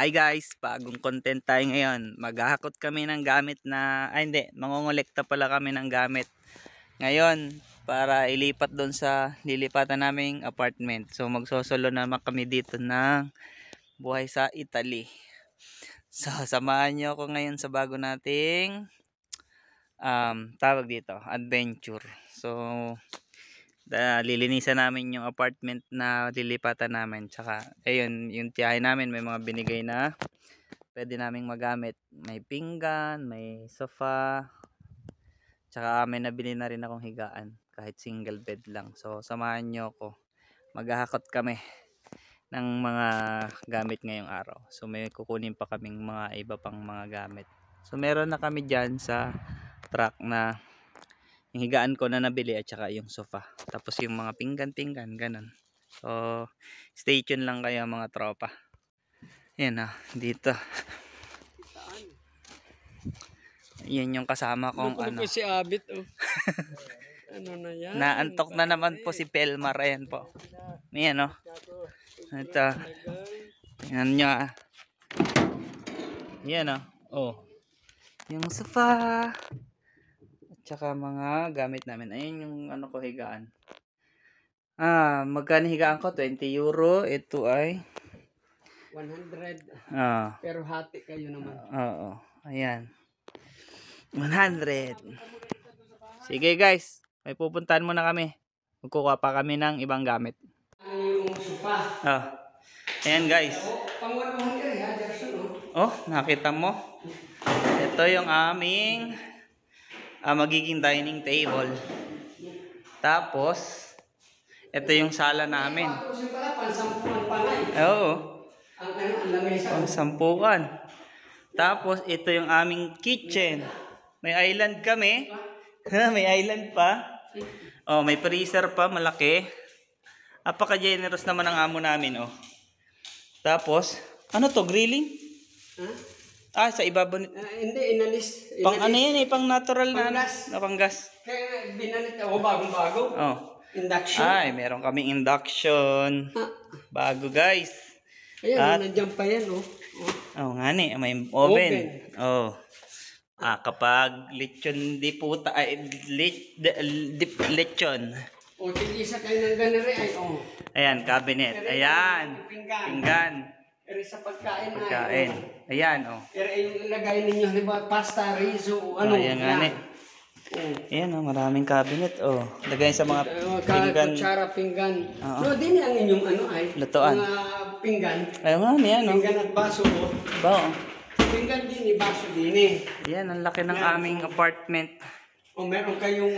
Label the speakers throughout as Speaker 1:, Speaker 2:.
Speaker 1: Hi guys, bagong content tayo ngayon. Maghahakot kami ng gamit na, mangongolekta pala kami ng gamit ngayon para ilipat doon sa lilipatan naming apartment. So magsosolo naman kami dito ng buhay sa Italy. So samahan nyo ako ngayon sa bago nating tawag dito, adventure. So lilinisan namin yung apartment na lilipatan namin, tsaka ayun yung tiyahin namin, may mga binigay na pwede naming magamit, may pinggan, may sofa, tsaka may nabili na rin akong higaan kahit single bed lang. So samahan nyo ako, maghahakot kami ng mga gamit ngayong araw. So may kukunin pa kaming mga iba pang mga gamit. So meron na kami dyan sa truck na yung higaan ko na nabili at saka yung sofa. Tapos yung mga pinggan-pinggan, ganun. So, stay tuned lang kayo mga tropa. Yan dito. Yan yung kasama kong
Speaker 2: ano. Po si Abit, oh. Ano na yan?
Speaker 1: Naantok na naman po si Pelmar. Ayan po. Yan, oh. Ito. Yan nyo, Yan, oh. Oh. Yung sofa. Tsaka mga gamit namin. Ayun yung ano ko, higaan. Magkano higaan ko? 20 euro. Ito ay
Speaker 2: 100. Pero hati kayo naman.
Speaker 1: Oo. Ayan. 100. Sige guys. May pupuntahan muna kami. Magkukuha pa kami ng ibang gamit.
Speaker 2: Yung sofa.
Speaker 1: Ayan guys.
Speaker 2: Pangwanuhan ka rin ha, Jackson.
Speaker 1: Oh, nakita mo? Ito yung aming magiging dining table. Tapos ito yung sala namin. Oo. Pangsampukan. Tapos ito yung aming kitchen. May island kami. May island pa. Oh, may freezer pa, malaki. Apaka-generous naman ang amo namin, oh. Tapos, ano to, grilling? Sa ibabaw.
Speaker 2: Hindi, inalis.
Speaker 1: Pang ano yan pang natural na
Speaker 2: gas.
Speaker 1: Pang gas.
Speaker 2: Kaya binalit ako bagong-bago.
Speaker 1: Oh.
Speaker 2: Induction.
Speaker 1: Meron kaming induction. Bago guys.
Speaker 2: Ayan, nandiyan pa yan, oh.
Speaker 1: Nga may oven. Oh. Kapag lechon di puta, lechon.
Speaker 2: O, tigisa kayo ng ganere,
Speaker 1: Ayan, cabinet. Ayan. Pinggan.
Speaker 2: Pero sa pagkain.
Speaker 1: Ayan, oh.
Speaker 2: Pero yung ilagay ninyo, halimbawa, pasta, riso, ano.
Speaker 1: Ayan nga Ayan, oh, maraming cabinet, oh. Lagay sa mga pinggan.
Speaker 2: Kutsara, pinggan. No, din ang inyong
Speaker 1: lutuan.
Speaker 2: Mga pinggan.
Speaker 1: Ayun nga, yan, oh.
Speaker 2: Pinggan at baso, oh. Pinggan din, baso din,
Speaker 1: Yan, ang laki ng aming apartment.
Speaker 2: O meron kayong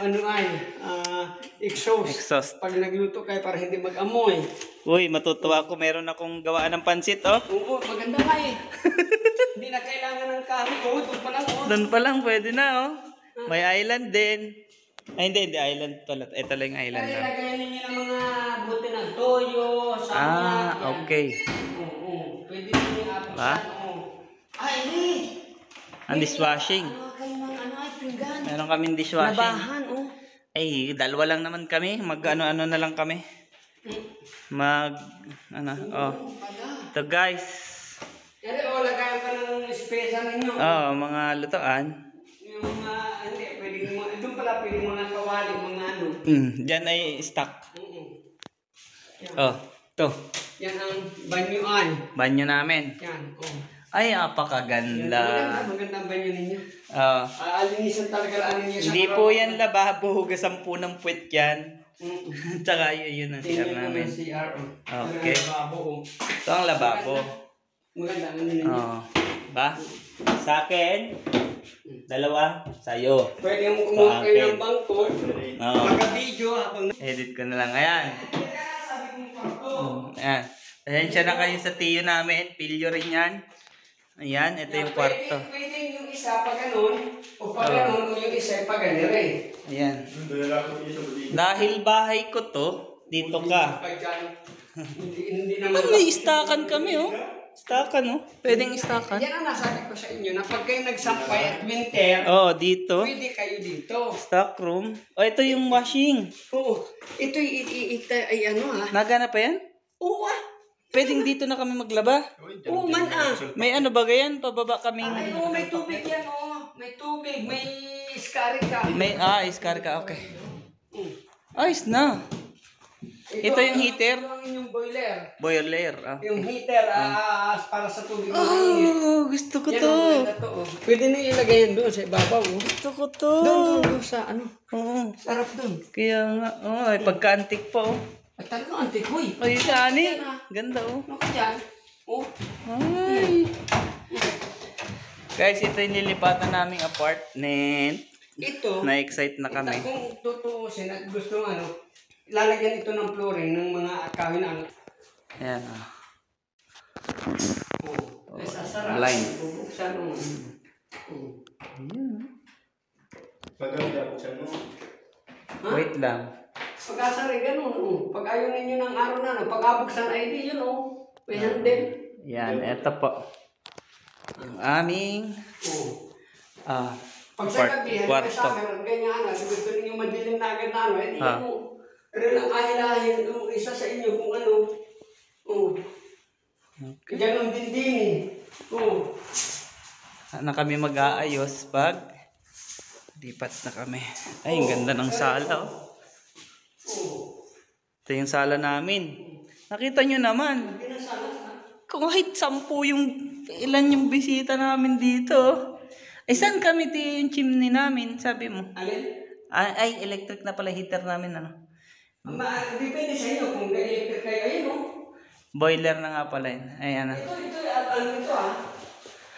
Speaker 2: exhaust. Pag nagluto kayo para hindi mag-amoy.
Speaker 1: Uy, matutuwa ako. Meron akong gawaan ng pansit, oh.
Speaker 2: Oo, maganda nga Hindi na kailangan ng kahoy. Doon pa lang,
Speaker 1: Doon pa lang, pwede na, oh. May island din. Hindi island pala. Ito lang yung island.
Speaker 2: Kaya ilagay ninyo ng mga buti ng toyo, samyak.
Speaker 1: Okay.
Speaker 2: Oo, pwede ninyo apusan, hindi.
Speaker 1: Ang dishwashing.
Speaker 2: Pinggan.
Speaker 1: Meron kaming dishwashing.
Speaker 2: Labahan,
Speaker 1: dalawa lang naman kami. Mag-ano na lang kami. Ito guys.
Speaker 2: Pero lagayan pa ng espesyal ninyo.
Speaker 1: Mga lutoan.
Speaker 2: Yung mga, doon pala pwede mga kawali, mga ano.
Speaker 1: Diyan ay stock. Ito.
Speaker 2: Yan ang banyoan.
Speaker 1: Banyo namin.
Speaker 2: Yan,
Speaker 1: Ay, apakaganda.
Speaker 2: Maganda ang banyo ninyo. Alinisan talaga ninyo sa
Speaker 1: hindi po yan lababo. Hugasan po ng puwet yan. Tsaka yun ang CR namin. Okay. Ito ang lababo.
Speaker 2: Maganda ang ninyo.
Speaker 1: Ba? Sa akin, dalawa, sa'yo.
Speaker 2: Pwede mo kumuha kayo ng bangko. Magka-video habang
Speaker 1: edit ko na lang. Ayan. Ayan. Pasensya na kayo sa tiyo namin. Pilyo rin yan. Ayan, ito yung kwarto.
Speaker 2: Pwede yung isa pa ganun, o pa ganun, o yung isa pa ganun
Speaker 1: Ayan. Dahil bahay ko to, dito ka.
Speaker 2: Hindi naman.
Speaker 1: May istakan kami, oh. Istakan, oh. Pwedeng istakan.
Speaker 2: Yan ang nasabi ko sa inyo, na pag kayo nagsampay at winter,
Speaker 1: dito.
Speaker 2: pwede kayo dito.
Speaker 1: Stock room. Ito yung washing.
Speaker 2: Oo. Ito ay
Speaker 1: Nagana pa yan?
Speaker 2: Oo
Speaker 1: Pwedeng dito na kami maglaba?
Speaker 2: Oo man
Speaker 1: May ano ba ganyan? Pababa kaming...
Speaker 2: Ay, oo, may tubig yan, oo. May tubig, may iskarika.
Speaker 1: Iskar ka, okay.
Speaker 2: Mm.
Speaker 1: Ayos na. Ito yung heater?
Speaker 2: Ito ang inyong boiler.
Speaker 1: Boiler,
Speaker 2: Yung heater para sa tubig na mainit.
Speaker 1: Oh, gusto ko
Speaker 2: Yan
Speaker 1: to.
Speaker 2: ang maganda to. Pwede na ilagay yan doon sa ibabaw.
Speaker 1: Gusto ko to.
Speaker 2: Doon sa ano.
Speaker 1: Oo.
Speaker 2: Sarap doon.
Speaker 1: Kaya nga, ay pagka-antik pa oh.
Speaker 2: At talagang antik, huy.
Speaker 1: Ay, ani. Ganda oh.
Speaker 2: Ano ka dyan? Oh.
Speaker 1: Ay. Guys, ito yung nilipatan naming apartment.
Speaker 2: Ito.
Speaker 1: Na-excite na kami.
Speaker 2: Kung tutuusin at gusto lalagyan ito ng flooring ng mga kahoy na ano.
Speaker 1: Ayan oh.
Speaker 2: Oh. Ay, sasarap.
Speaker 1: Blind.
Speaker 2: Bubuksan mo.
Speaker 3: Maganda po siya, no?
Speaker 1: Wait lang.
Speaker 2: Pag-asa rin ganun. Pag ayaw ninyo ng araw na, pag-abuksan ID, yun may handle.
Speaker 1: Yan, eto po. Yung aming
Speaker 2: Pag sa gabi, may
Speaker 1: kwarto.
Speaker 2: summer, ganyan gusto ninyo madilim na agad na hindi pero lang ahilahin yung isa sa inyo kung ano. Ganun din.
Speaker 1: Na kami mag-aayos pag lipat na kami. Ay, ang ganda ng sala oh. Ito yung sala namin. Nakita nyo naman. Kung kahit 10 ilan yung bisita namin dito. Ay, saan kami yung chimney namin? Sabi mo.
Speaker 2: Alin?
Speaker 1: Ay, electric na pala heater namin. Ano?
Speaker 2: Depende sa inyo kung electric kayo. Ayun
Speaker 1: Boiler na nga pala yun. Ayan na.
Speaker 2: Ito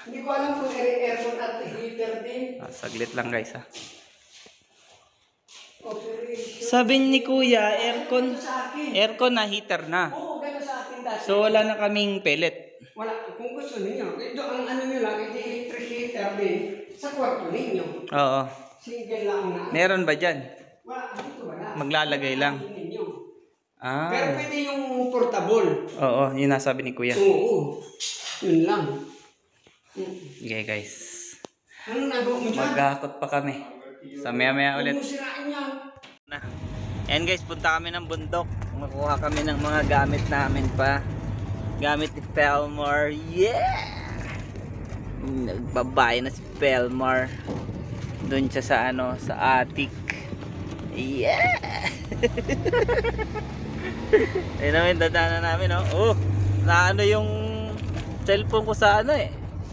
Speaker 2: Hindi ko alam kung aircon at heater din.
Speaker 1: Saglit lang guys ha.
Speaker 2: Operation.
Speaker 1: Sabi ni Kuya,
Speaker 2: Ito sa akin.
Speaker 1: aircon na heater na.
Speaker 2: Oo, gano'n sa akin dati.
Speaker 1: So wala na kaming pellet.
Speaker 2: Wala, kung gusto ninyo. Ito ang ano nyo lang, ito electric heater din sa kwarto ninyo.
Speaker 1: Oo.
Speaker 2: Single lang na.
Speaker 1: Meron ba dyan?
Speaker 2: Wala, dito wala.
Speaker 1: Maglalagay lang.
Speaker 2: Ninyo.
Speaker 1: Ah.
Speaker 2: Pero pwede yung portable.
Speaker 1: Oo, yun nasabi ni Kuya.
Speaker 2: Oo. Yun lang.
Speaker 1: Okay guys.
Speaker 2: Ano nagawa mo dyan?
Speaker 1: Maghahakot pa kami. Sa maya ulit.
Speaker 2: Huwag mo sirain yan.
Speaker 1: Na. Ayan guys, punta kami ng bundok. Makuha kami ng mga gamit namin pa. Gamit ni Pelmar. Yeah! Nagbabae na si Pelmar. Doon siya sa sa attic. Yeah! Ayun namin, dadaanan namin oh. Na yung cellphone ko sa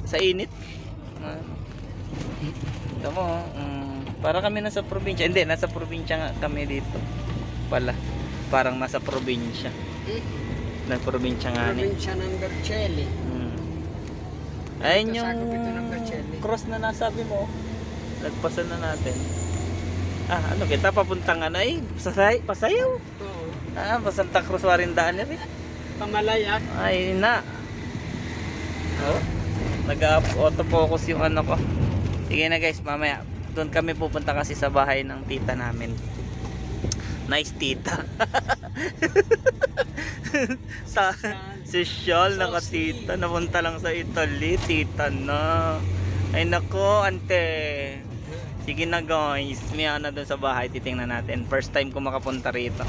Speaker 1: sa init. Ito mo, para kami nasa probinsya. Hindi, nasa probinsya nga kami dito. Pala. Parang nasa probinsya. Na probinsya nga ni.
Speaker 2: Probinsya ng Bercelli.
Speaker 1: Ayun yung
Speaker 2: Kasagap ito ng Bercelli.
Speaker 1: cross na nasabi mo. Nagpasan na natin. Ano kita papuntang pasayaw.
Speaker 2: Oo.
Speaker 1: Pa Santa Cruz Warindaan rin.
Speaker 2: Pamalayak.
Speaker 1: Ay na. Oh. Nag-auto-focus yung ko. Sige na guys, mamaya doon kami pupunta kasi sa bahay ng tita namin. Nice tita. Sosyal na katita. Napunta lang sa Italy. Tita na. Ay nako, ante. Sige na guys. May doon sa bahay. Titingnan natin. First time ko makapunta rito.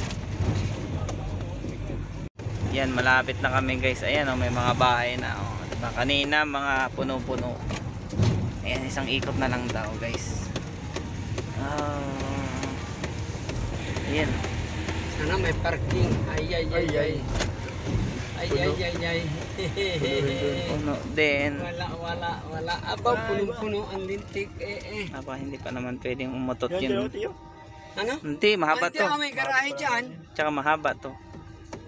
Speaker 1: Yan, malapit na kami guys. Ayan may mga bahay na. Diba? Kanina mga puno-puno. Ayan, isang ikot na lang daw guys. Ayan.
Speaker 2: Sana may parking. Ay.
Speaker 1: Puno din.
Speaker 2: Wala. Abaw, punong-puno ang lintik.
Speaker 1: Hindi pa naman pwedeng umutot yun.
Speaker 2: Ano?
Speaker 1: Hindi, mahaba to.
Speaker 2: May garahe dyan.
Speaker 1: Tsaka mahaba to.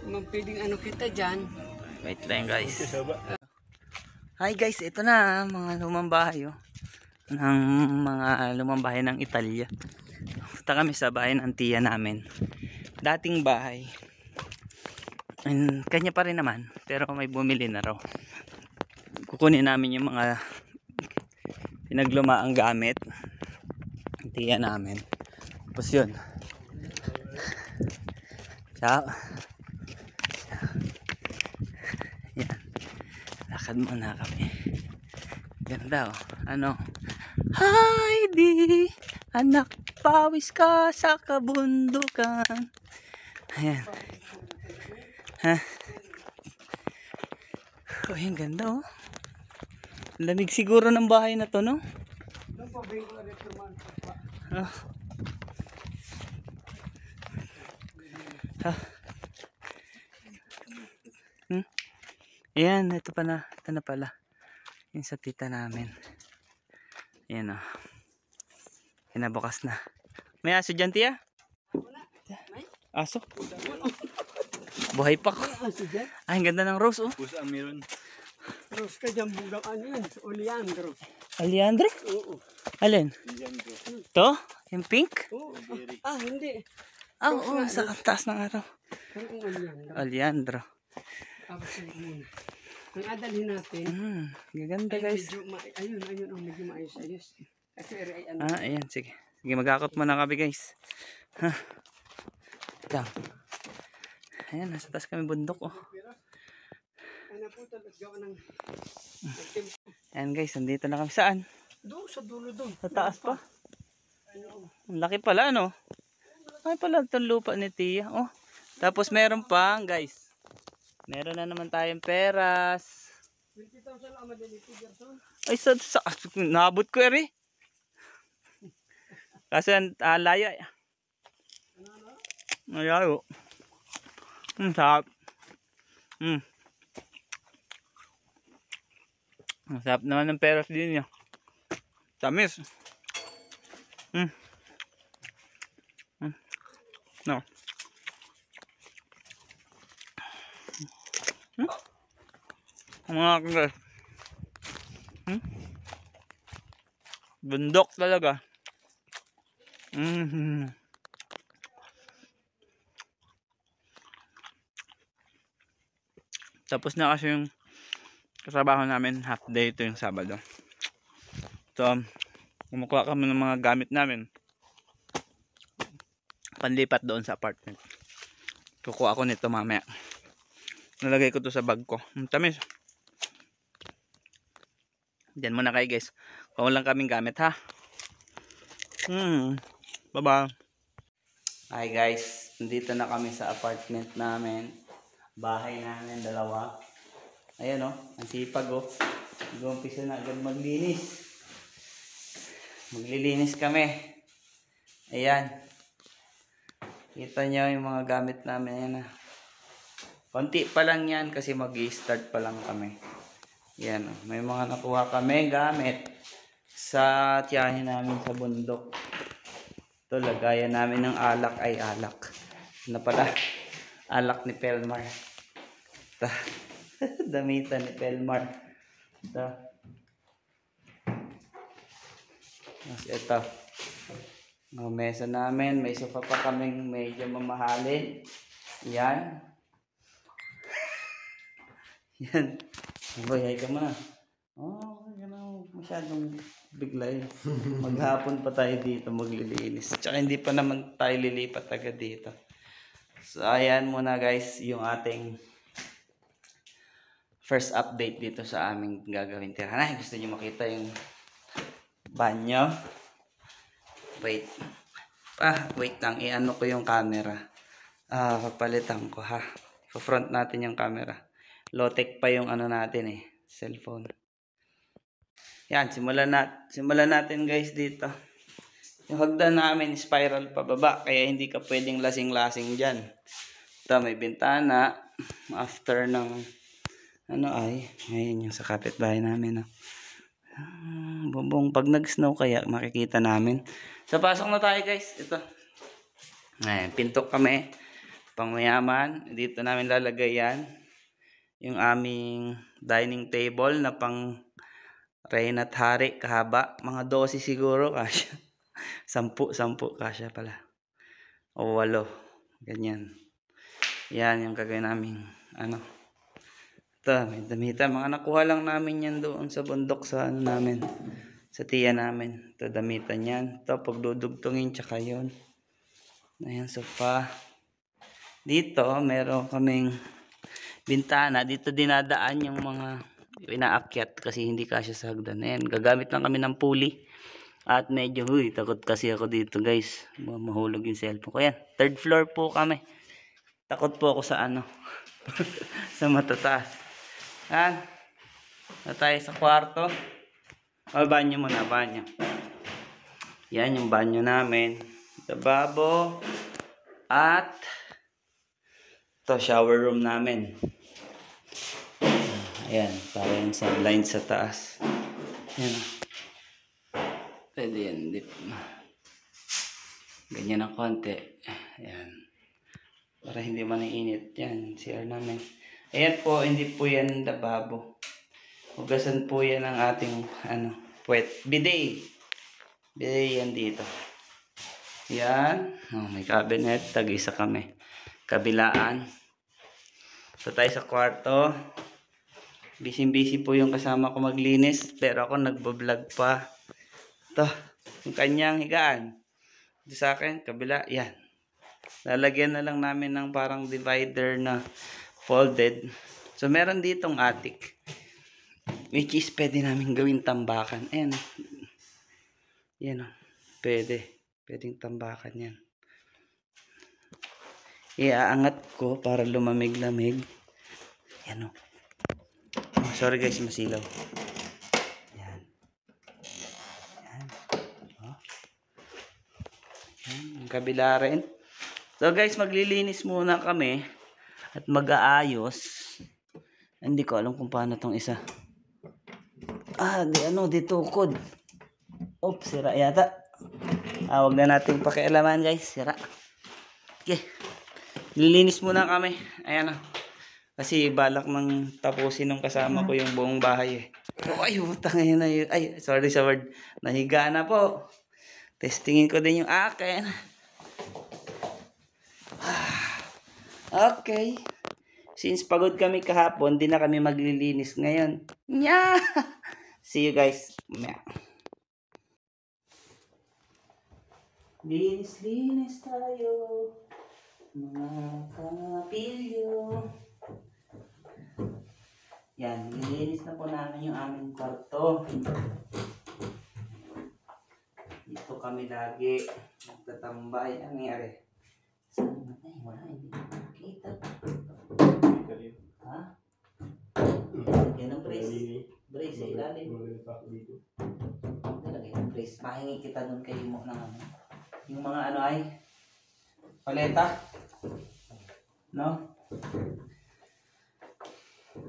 Speaker 2: Pwedeng kita dyan.
Speaker 1: Wait lang guys. Hi guys, ito na mga lumang bahay ng mga lumang bahay ng Italia. Punta kami sa bahay ng tiya namin. Dating bahay. And kanya pa rin naman, pero may bumili na raw. Kukunin namin yung mga pinaglumaang gamit ng tiya namin. Tapos yun. Ciao. Yan. Lakad muna kami. Ganda Heidi, anak, pawis ka sa kabundukan. Ayan. Oh, ang ganda oh. Lamig siguro ng bahay na to, no? Ah. Ah. Ayan, ito pa na. Ito na pala. Yung sa tita namin. Ayan oh. Kinabukas na. May aso dyan, tiya? Aso? Buhay pa ko. Ay, ang ganda ng rose oh.
Speaker 3: Pusa ang meron.
Speaker 2: Rose ka dyan, bugang ano yun, oleandro.
Speaker 1: Oleandro?
Speaker 2: Oo.
Speaker 1: Alin? To? Yung pink?
Speaker 2: Oo. Hindi.
Speaker 1: Ah, oo, sa taas ng araw.
Speaker 2: Ang oleandro.
Speaker 1: Oleandro.
Speaker 2: Tapos muna. Ang adalhin natin,
Speaker 1: Gaganda
Speaker 2: ay
Speaker 1: guys.
Speaker 2: medyo, ayun, medyo maayos-ayos. Kasi ay ano.
Speaker 1: Ah, ayan, sige. Sige, mag-akot muna kami guys. Ha. Ito. Ayan, nasa taas kami bundok oh.
Speaker 2: Ay naputal at gawa ng...
Speaker 1: Ayan guys, nandito na kami. Saan?
Speaker 2: Doon, sa dulo doon.
Speaker 1: Sa taas pa?
Speaker 2: Ano?
Speaker 1: Ang laki pala, ano? Ay pala itong lupa ni Tia. Oh. Tapos meron pa, guys. Meron na naman tayong peras.
Speaker 2: 20,000 lang madalito, Gerson.
Speaker 1: Ay, nabot ko eri. Kasi layo. Malayo. Sarap. Ang sarap naman ng peras din niya. Tamis. No. Mga guys. Bundok talaga. Tapos na kasi yung katrabaho namin, half day ito yung Sabado. So, kumukuha kami ng mga gamit namin. Panlipat doon sa apartment. Kukuha ako nito mamaya. Nalagay ko to sa bag ko. Tamis. Diyan muna kayo guys. Kung lang kaming gamit ha. Bye-bye. Hi guys. Nandito na kami sa apartment namin. Bahay namin, dalawa. Ayan o. Ang sipag o. Mag-umpisa na agad maglinis. Maglilinis kami. Ayan. Kita nyo yung mga gamit namin. Ayan na. Konti pa lang yan kasi mag-i-start pa lang kami. Yan, may mga nakuha kami gamit sa tiyahin namin sa bundok. Ito, lagayan namin ng alak. Ay, alak. Ano pala? Alak ni Pelmar. Ito. Damitan ni Pelmar. Ito. Mas ito. Ang mesa namin. May sofa pa kaming medyo mamahalin. Yan. Yan. Boy, hay ka muna. Oh, gano'n. Masyadong biglay. Maghapon pa tayo dito maglilinis. Tsaka hindi pa naman tayo lilipat agad dito. So, ayan muna guys yung ating first update dito sa aming gagawin tirahan. Ay, gusto nyo makita yung banyo. Wait. Wait lang. I-ano ko yung camera. Papalitan ko ha. Pa-front natin yung camera. Low-tech pa yung ano natin cellphone. Yan, simulan natin guys dito. Yung hagdan namin spiral pababa, kaya hindi ka pwedeng lasing-lasing dyan. Ito, may bintana. After ng ngayon yung sa kapitbahay namin. Bubong, pag nag-snow kaya makikita namin. So, pasok na tayo guys. Ito. Ayan, pinto kami. Pangmayaman. Dito namin lalagay yan. Yung aming dining table na pang Reyna at Hari, kahaba. Mga 12 siguro, kasya. 10 kasya pala. O 8. Ganyan. Yan yung kagaya namin. Ito, may damitan. Mga nakuha lang namin yan doon sa bundok sa namin. Sa tiya namin. Ito, damitan yan. Ito, pagdudugtungin, tsaka yun. Ayan, sofa. Dito, meron kaming bintana. Dito dinadaan yung mga inaakyat kasi hindi kasya sa hagdan. Ayan, gagamit lang kami ng pulley. At medyo, takot kasi ako dito guys. Mahulog yung cellphone ko. Ayan, 3rd floor po kami. Takot po ako sa sa matataas. Ayan, Na tayo sa kwarto. O, banyo muna, banyo. Yan yung banyo namin. Lababo. At ito, shower room namin. Ayan, parang sa line sa taas. Ayan. Pwede yan, dip. Ganyan ng konti. Ayan. Para hindi man init. Yan, CR namin. Ayan po, hindi po yan lababo. Hugasan po yan ang ating puwet. Bidet. Bidet yan dito. Yan. Oh, may cabinet. Tag-isa kami. Kabilaan. So tayo sa kwarto. Busy po yung kasama ko maglinis. Pero ako nagbablog pa. Ito. Yung kanyang higaan. Ito sa akin. Kabila. Yan. Lalagyan na lang namin ng parang divider na folded. So meron ditong attic. Which is pwede namin gawin tambakan. Ayan. Yan o. Pwede. Pwedeng tambakan yan. Iaangat ko para lumamig-lamig. Yan o. Oh, sorry guys, masilaw. Yan. Yan. Oh. Yan. Ang kabila rin. So guys, maglilinis muna kami. At mag-aayos. Hindi ko alam kung paano tong isa. Di tukod. Oops, sira yata. Wag na natin pakialaman guys, sira. Okay. Lilinis muna kami. Ayan o. Kasi balak nang tapusin ng kasama ko yung buong bahay eh. Ay, utang ngayon na yun. Ay, sorry sa word. Nahiga na po. Testingin ko din yung akin. Okay. Since pagod kami kahapon, di na kami maglilinis ngayon. Nya! See you guys. Linis tayo. Mga kapilyo. Yan, nilinis na po namin yung aming kwarto. Dito kami lagi nagtatambay. Ang nangyari? Ay, wala, hindi ko makita. Ha? Yan ang brace. Brace sa ilalim. Talagay ang brace. Mahingi kita doon kayo mo ng yung mga ay paleta. No?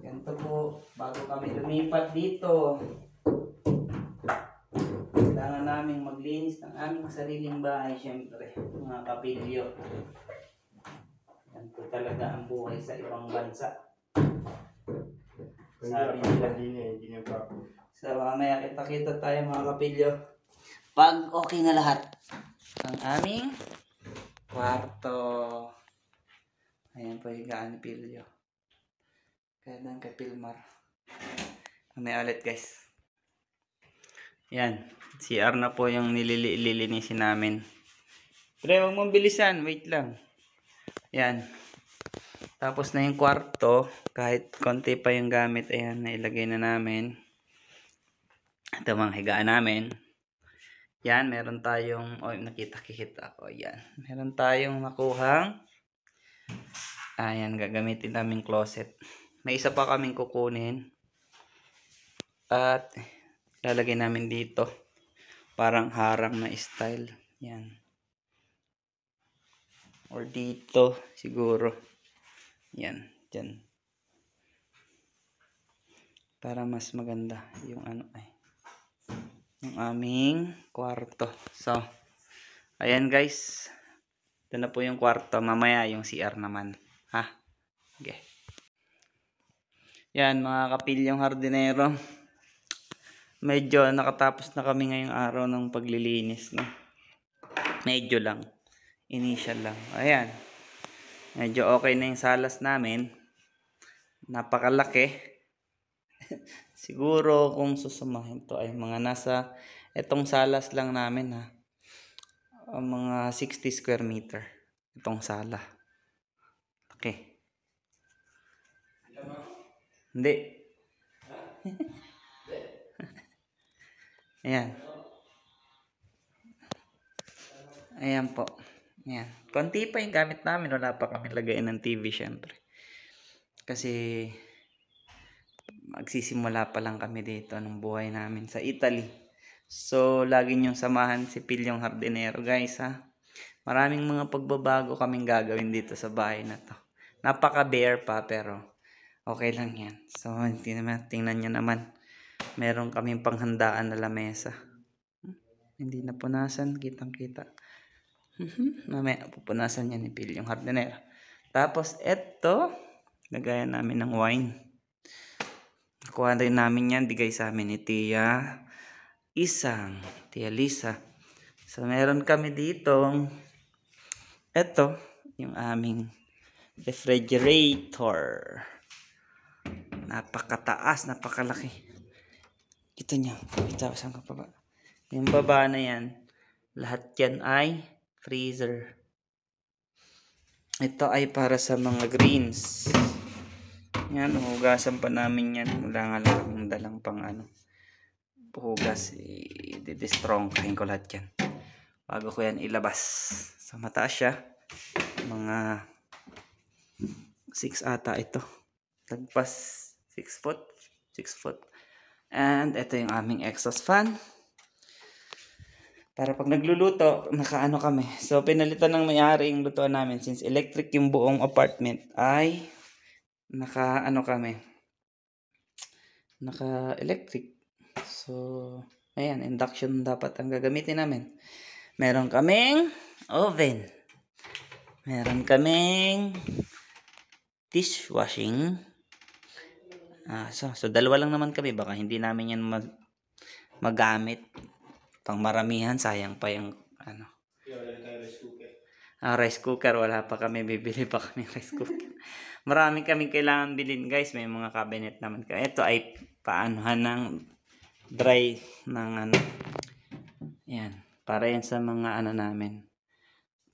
Speaker 1: Ganito po, bago kami lumipat dito, kailangan namin maglinis ng aming sariling bahay, syempre, mga kapilyo. Ganito talaga ang buhay sa ibang bansa. Sabi nila. So, mamaya kita-kita tayo mga kapilyo. Pag okay na lahat ang aming kwarto. Ayan po yung higaan ni Pilyo. Kaya doon kay Pilmar. Mamaya ulit guys. Yan. CR na po yung nililinisin namin. Pero huwag mong bilisan. Wait lang. Yan. Tapos na yung kwarto. Kahit konti pa yung gamit. Ayan. Nailagay na namin. Ito mga higaan namin. Yan. Meron tayong. Oh, nakita-kikita ko. Yan. Meron tayong nakuhang. Ayan. Gagamitin namin closet. May isa pa kaming kukunin. At lalagay namin dito. Parang harang na style. Yan. Or dito siguro. Yan. Diyan. Para mas maganda yung yung aming kwarto. So, ayan guys. Ito na po yung kwarto. Mamaya yung CR naman. Ha? Okay. Yan mga kapilyong hardinero. Medyo nakatapos na kami ngayong araw ng paglilinis. No? Medyo lang. Initial lang. Ayan. Medyo okay na yung salas namin. Napakalaki. Siguro kung susumahin to ay mga nasa itong salas lang namin ha. Mga 60 square meter. Itong sala. Okay. Hindi. Ayan. Ayan po. Ayan. Konti pa yung gamit namin. Wala pa kami lagayin ng TV syempre. Kasi magsisimula pa lang kami dito ng buhay namin sa Italy. So, lagi niyong samahan si Pilyong Hardinero, guys, ha. Maraming mga pagbabago kaming gagawin dito sa bahay na to. Napaka-bare pa, pero okay lang yan. So, tingnan nyo naman. Meron kaming panghandaan na lamesa. Hindi napunasan, kitang-kita. Mamaya, pupunasan yan ni Pilyong Hardinero. Tapos, eto, lagayan namin ng wine. Nakuha rin namin yan, bigay sa amin ni Tia Lisa. So, meron kami dito, eto, yung aming refrigerator. Napakataas, napakalaki. Ito nyo, ito, saan ka pa ba? Yung baba na yan, lahat yan ay freezer. Ito ay para sa mga greens. Yan, hugasan pa namin yan. Wala nga lang kaming dalang pang hugas. I-destrongkahin ko lahat yan bago ko yan ilabas. So, mataas siya. Mga 6 ata ito. Lagpas 6 foot. 6 foot. And ito yung aming exhaust fan. Para pag nagluluto, nakaano kami. So, pinalitan ng may-ari yung lutuan namin. Since electric yung buong apartment, ay naka-electric. So, ayan, induction dapat ang gagamitin namin. Meron kaming oven. Meron kaming dishwashing. So dalawa lang naman kami. Baka hindi namin yan magamit. Pang maramihan, sayang pa yung rice cooker. Wala pa kami, bibili pa kami rice cooker. Marami kaming kailangan bilhin, guys. May mga cabinet naman. Ito ay paanuhan ng dry ng yan, para yan sa mga namin,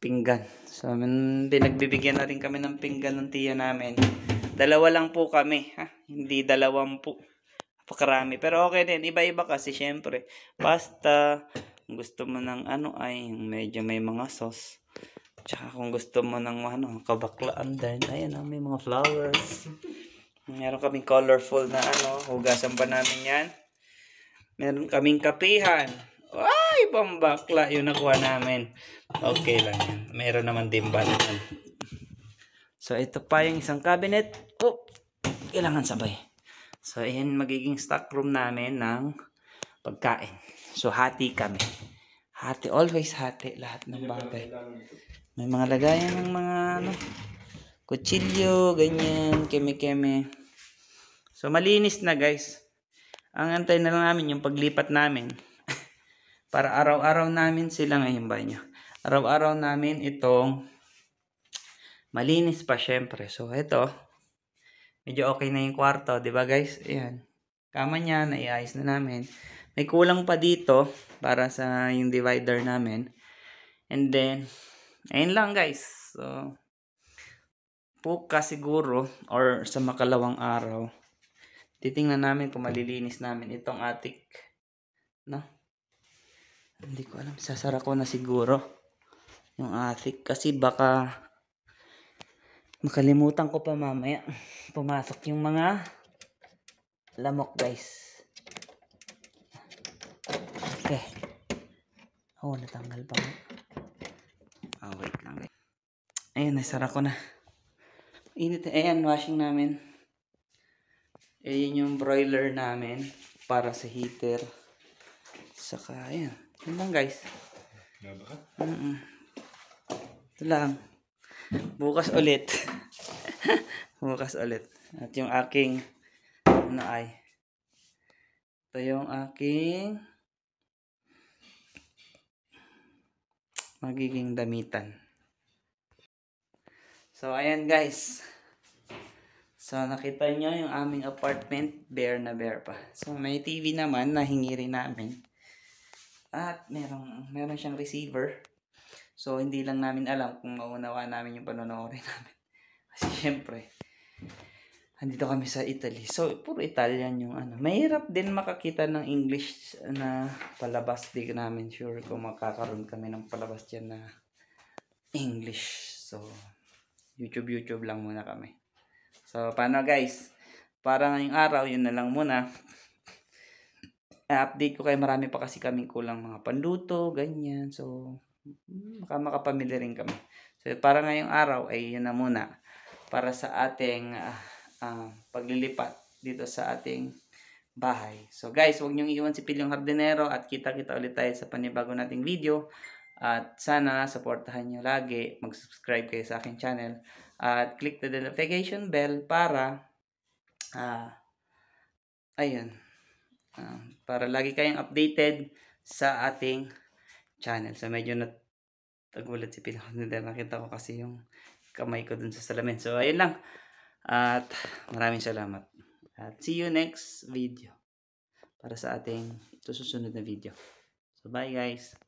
Speaker 1: pinggan. So, pinagbibigyan na rin kami ng pinggan ng tiya namin. Dalawa lang po kami, ha? Hindi 20. Napakarami. Pero okay din. Iba-iba kasi, syempre. Pasta. Kung gusto mo ng ay medyo may mga sauce. Tsaka kung gusto mo ng kabaklaan din. Ayan, may mga flowers. Meron kaming colorful na hugasan pa namin yan. Meron kaming kapihan. Ay, pambakla. Yun nakuha namin. Okay lang yan. Meron naman din ba naman. So, ito pa yung isang cabinet. Kailangan sabay. So, ayan magiging stock room namin ng pagkain. So, hati kami. Hati. Always hati. Lahat ng bagay. May mga lagayan ng mga kutsilyo, ganyan, keme-keme. So, malinis na, guys. Ang antay na lang namin yung paglipat namin. Para araw-araw namin sila ngayon ba nyo. Araw-araw namin itong malinis pa, syempre. So, ito. Medyo okay na yung kwarto, di ba, guys? Ayan. Kama niya, naiayos na namin. May kulang pa dito para sa yung divider namin. And then, ayun lang, guys. So, bukas siguro or sa makalawang araw, titingnan namin kung malilinis namin itong attic. Hindi ko alam. Sasara ko na siguro yung attic. Kasi baka makalimutan ko pa mamaya. Pumasok yung mga lamok, guys. Okay. Natanggal pa. Wait lang, guys. Ayan, nasara ko na. Init. Ayan, washing namin. Ayan yung broiler namin para sa heater. Saka, ayan. Yun lang, guys. Ito lang. Bukas ulit. Bukas ulit. At yung aking ito yung aking magiging damitan. So, ayan, guys. So, nakita nyo yung aming apartment, bare na bare pa. So, may TV naman, nahingi rin namin. At meron siyang receiver. So, hindi lang namin alam kung maunawa namin yung panonoodin namin. Kasi, syempre, andito kami sa Italy. So, puro Italian yung Mahirap din makakita ng English na palabas. Di namin sure kung makakaroon kami ng palabas dyan na English. So, YouTube lang muna kami. So, paano, guys? para ngayong araw, yun na lang muna. Update ko kayo, marami pa kasi kaming kulang mga panluto, ganyan. So, makapamili rin kami. So, para ngayong araw ay yun na muna para sa ating paglilipat dito sa ating bahay. So guys, huwag niyong iwan si Pilyong Hardinero at kita-kita ulit tayo sa panibago nating video. At sana supportahan niyo lagi, mag-subscribe kayo sa aking channel at click the notification bell para para lagi kayong updated sa ating channel. So medyo nagulat si Pilyong Hardinero, nakita ko kasi yung kamay ko dun sa salamin. So ayun lang. At maraming salamat. At see you next video para sa ating susunod na video. So bye guys.